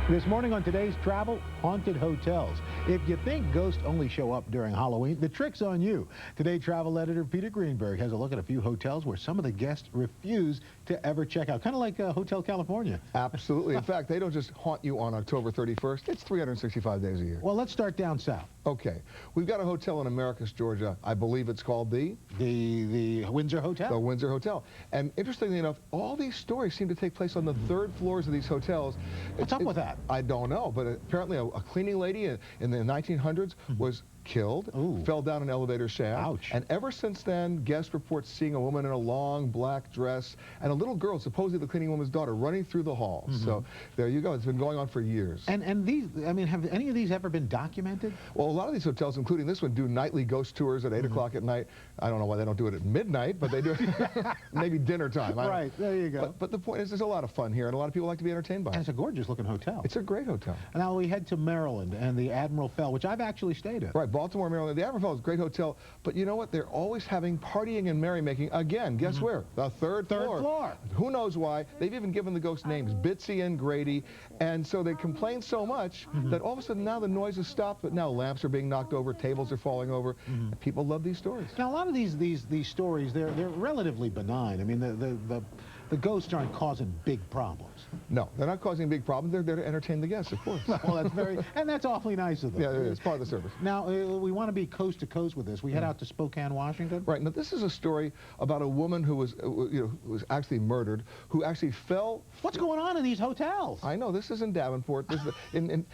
This morning on Today's Travel, haunted hotels. If you think ghosts only show up during Halloween, the trick's on you. Today Travel editor Peter Greenberg has a look at a few hotels where some of the guests refuse to ever check out. Kind of like Hotel California. Absolutely. In fact, they don't just haunt you on October 31st. It's 365 days a year. Well, let's start down south. Okay. We've got a hotel in Americus, Georgia. I believe it's called the Windsor Hotel? The Windsor Hotel. And interestingly enough, all these stories seem to take place on the third floors of these hotels. What's up with that? I don't know, but apparently a cleaning lady in the 1900s was killed, fell down an elevator shaft. Ouch. And ever since then, guests report seeing a woman in a long black dress and a little girl, supposedly the cleaning woman's daughter, running through the halls. So there you go. It's been going on for years. And these, I mean, have any of these ever been documented? Well, a lot of these hotels, including this one, do nightly ghost tours at 8 o'clock at night. I don't know why they don't do it at midnight, but they do it maybe dinner time. Right, there you go. But the point is, there's a lot of fun here, and a lot of people like to be entertained by it. And it's a gorgeous-looking hotel. It's a great hotel. Now we head to Maryland and the Admiral Fell, which I've actually stayed at. Right, Baltimore, Maryland. The Admiral Fell is a great hotel, but you know what? They're always having partying and merrymaking. Again, guess where? The third floor. Who knows why? They've even given the ghost names, Bitsy and Grady, and so they complain so much that all of a sudden now the noise has stopped, but now lamps are being knocked over, tables are falling over, and people love these stories. Now, a lot of these stories, they're relatively benign. I mean, the ghosts aren't causing big problems. No, they're not causing big problems. They're there to entertain the guests, of course. Well, that's awfully nice of them. Yeah, it's part of the service. Now, we want to be coast to coast with this. We head out to Spokane, Washington. Right. Now, this is a story about a woman who was, who was actually murdered, who actually fell. What's going on in these hotels? I know, this is in Davenport. This is in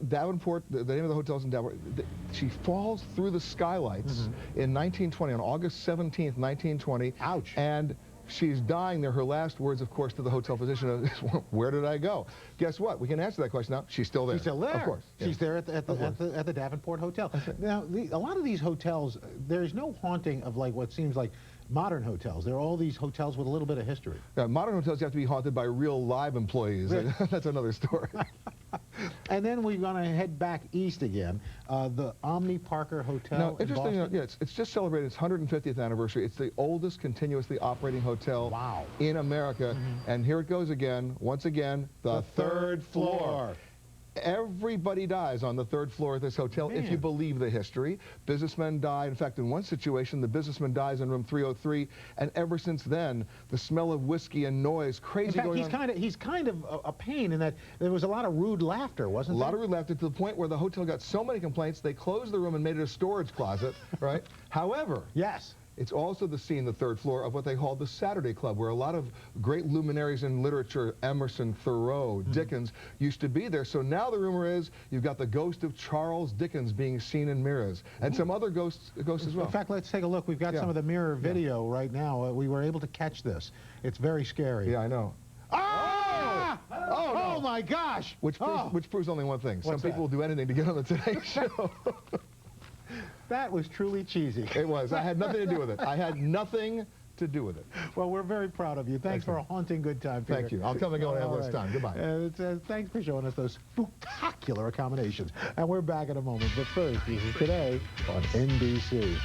Davenport, the name of the hotel is in Davenport. She falls through the skylights in 1920, on August 17th, 1920. Ouch. And she's dying there. Her last words, of course, to the hotel physician is, where did I go? Guess what? We can answer that question now. She's still there. She's still there. Of course. She's there at the Davenport Hotel. Now, a lot of these hotels, there's no haunting of like what seems like modern hotels. There are all these hotels with a little bit of history. Yeah, modern hotels have to be haunted by real live employees. Right. That's another story. And then we're going to head back east again. The Omni Parker Hotel. Now, interesting, yeah, it's just celebrated its 150th anniversary. It's the oldest continuously operating hotel in America. And here it goes again, once again, the third floor. Everybody dies on the third floor of this hotel, if you believe the history. Businessmen die. In fact, in one situation, the businessman dies in room 303, and ever since then, the smell of whiskey and noise, crazy going on. He's kind of a pain in that there was a lot of rude laughter, wasn't there? A lot of rude laughter, to the point where the hotel got so many complaints, they closed the room and made it a storage closet, right? However, it's also the scene, the third floor, of what they call the Saturday Club, where a lot of great luminaries in literature, Emerson, Thoreau, Dickens, used to be there. So now the rumor is you've got the ghost of Charles Dickens being seen in mirrors, and some other ghosts as well. In fact, let's take a look. We've got some of the mirror video right now. We were able to catch this. It's very scary. Yeah, I know. Ah! Oh, my gosh! Which proves only one thing. Some people will do anything to get on the Today Show. That was truly cheesy. It was. I had nothing to do with it. I had nothing to do with it. Well, we're very proud of you. Thanks for a haunting good time, Peter. Thank you. I'll come and go and have less time. Goodbye. Thanks for showing us those spectacular accommodations. And we're back in a moment. But first, this is Today on NBC.